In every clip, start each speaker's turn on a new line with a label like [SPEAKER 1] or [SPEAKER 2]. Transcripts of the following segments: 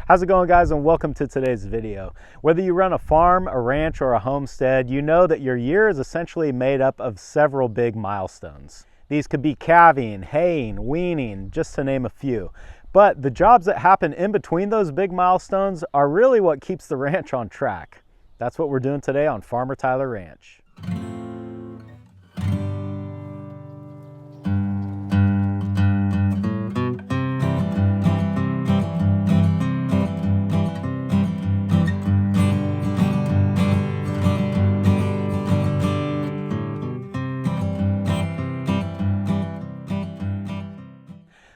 [SPEAKER 1] How's it going, guys, and welcome to today's video. Whether you run a farm, a ranch, or a homestead, you know that your year is essentially made up of several big milestones. These could be calving, haying, weaning, just to name a few. But the jobs that happen in between those big milestones are really what keeps the ranch on track. That's what we're doing today on Farmer Tyler Ranch.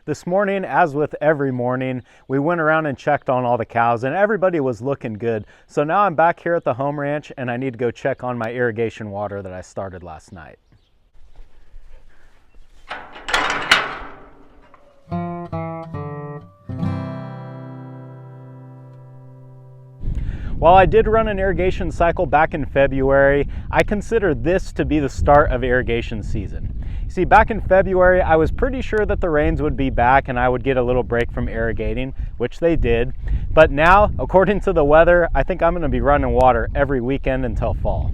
[SPEAKER 1] This morning, as with every morning, we went around and checked on all the cows and everybody was looking good. So now I'm back here at the home ranch and I need to go check on my irrigation water that I started last night. While I did run an irrigation cycle back in February, I consider this to be the start of irrigation season. See, back in February, I was pretty sure that the rains would be back and I would get a little break from irrigating, which they did. But now, according to the weather, I think I'm gonna be running water every weekend until fall.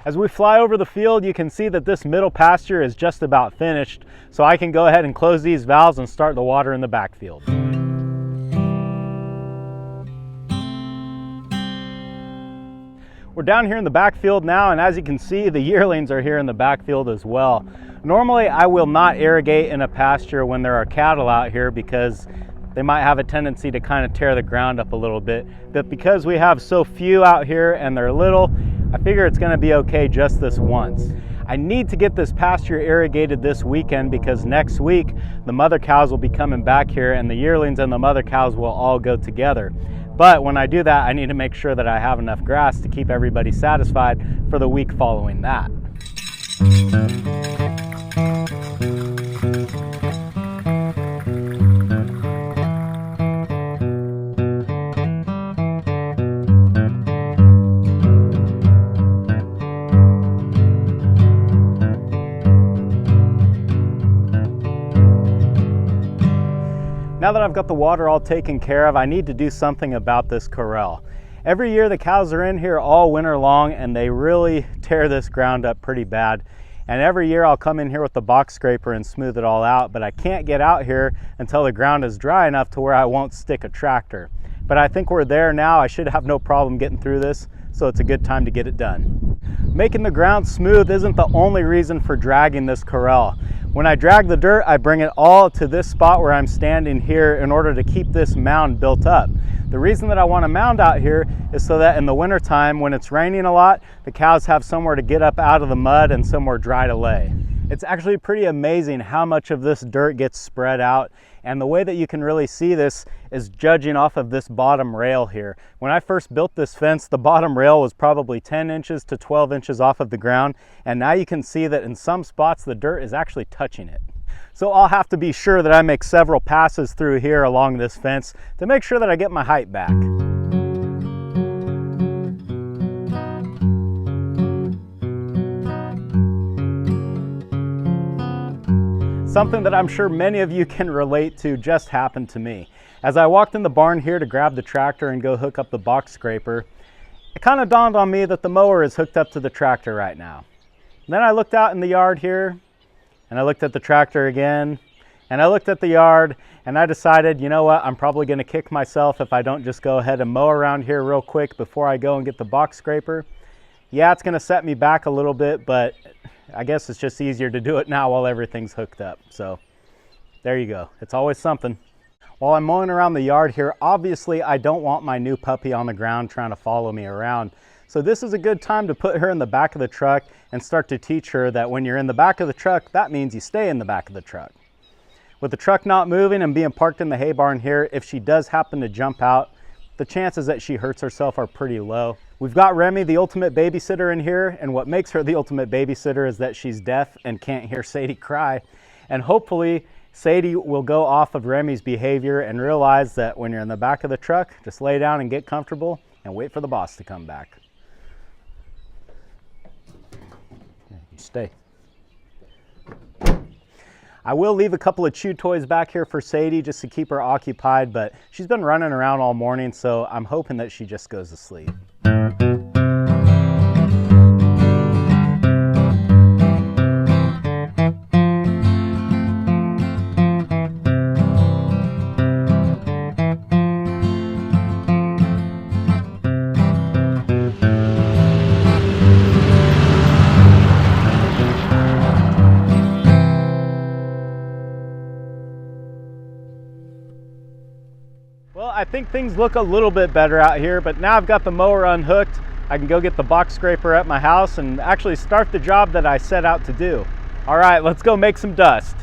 [SPEAKER 1] As we fly over the field, you can see that this middle pasture is just about finished, so I can go ahead and close these valves and start the water in the backfield. We're down here in the backfield now, and as you can see, the yearlings are here in the backfield as well. Normally, I will not irrigate in a pasture when there are cattle out here because they might have a tendency to kind of tear the ground up a little bit. But because we have so few out here and they're little, I figure it's gonna be okay just this once. I need to get this pasture irrigated this weekend because next week, the mother cows will be coming back here and the yearlings and the mother cows will all go together. But when I do that, I need to make sure that I have enough grass to keep everybody satisfied for the week following that. Now that I've got the water all taken care of, I need to do something about this corral. Every year the cows are in here all winter long and they really tear this ground up pretty bad. And every year I'll come in here with the box scraper and smooth it all out, but I can't get out here until the ground is dry enough to where I won't stick a tractor. But I think we're there now. I should have no problem getting through this, so it's a good time to get it done. Making the ground smooth isn't the only reason for dragging this corral. When I drag the dirt, I bring it all to this spot where I'm standing here in order to keep this mound built up. The reason that I want a mound out here is so that in the winter time, when it's raining a lot, the cows have somewhere to get up out of the mud and somewhere dry to lay. It's actually pretty amazing how much of this dirt gets spread out, and the way that you can really see this is judging off of this bottom rail here. When I first built this fence, the bottom rail was probably 10 inches to 12 inches off of the ground, and now you can see that in some spots the dirt is actually touching it. So I'll have to be sure that I make several passes through here along this fence to make sure that I get my height back. Something that I'm sure many of you can relate to just happened to me. As I walked in the barn here to grab the tractor and go hook up the box scraper, it kind of dawned on me that the mower is hooked up to the tractor right now. And then I looked out in the yard here, and I looked at the tractor again, and I looked at the yard, and I decided, you know what, I'm probably gonna kick myself if I don't just go ahead and mow around here real quick before I go and get the box scraper. Yeah, it's gonna set me back a little bit, but I guess it's just easier to do it now while everything's hooked up. So there you go. It's always something. While I'm mowing around the yard here, obviously I don't want my new puppy on the ground trying to follow me around. So this is a good time to put her in the back of the truck and start to teach her that when you're in the back of the truck, that means you stay in the back of the truck. With the truck not moving and being parked in the hay barn here, if she does happen to jump out, the chances that she hurts herself are pretty low. We've got Remy, the ultimate babysitter, in here, and what makes her the ultimate babysitter is that she's deaf and can't hear Sadie cry. And hopefully Sadie will go off of Remy's behavior and realize that when you're in the back of the truck, just lay down and get comfortable and wait for the boss to come back. Stay. I will leave a couple of chew toys back here for Sadie just to keep her occupied, but she's been running around all morning, so I'm hoping that she just goes to sleep. Well, I think things look a little bit better out here, but now I've got the mower unhooked. I can go get the box scraper at my house and actually start the job that I set out to do. All right, let's go make some dust.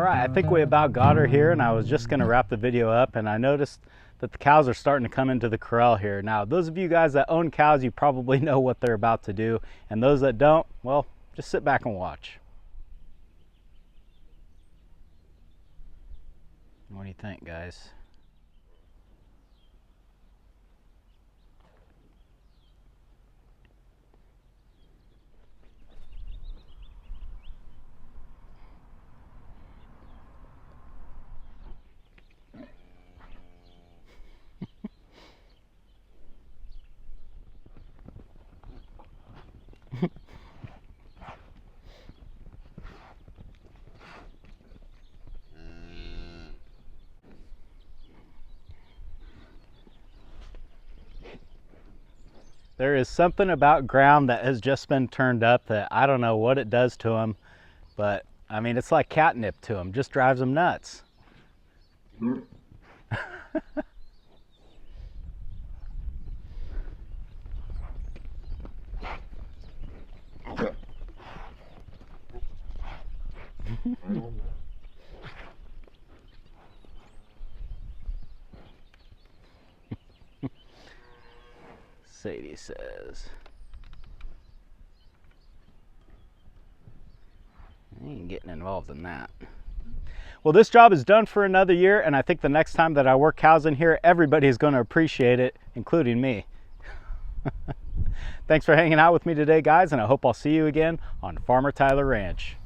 [SPEAKER 1] I think we about got her here, and I was just gonna wrap the video up, and I noticed that the cows are starting to come into the corral here. Now, those of you guys that own cows, you probably know what they're about to do, and those that don't, well, just sit back and watch. What do you think, guys? There is something about ground that has just been turned up that I don't know what it does to them, but I mean, it's like catnip to them, just drives them nuts. Sadie says, I ain't getting involved in that. Well, this job is done for another year, and I think the next time that I work cows in here, everybody is going to appreciate it, including me. Thanks for hanging out with me today, guys, and I hope I'll see you again on Farmer Tyler Ranch.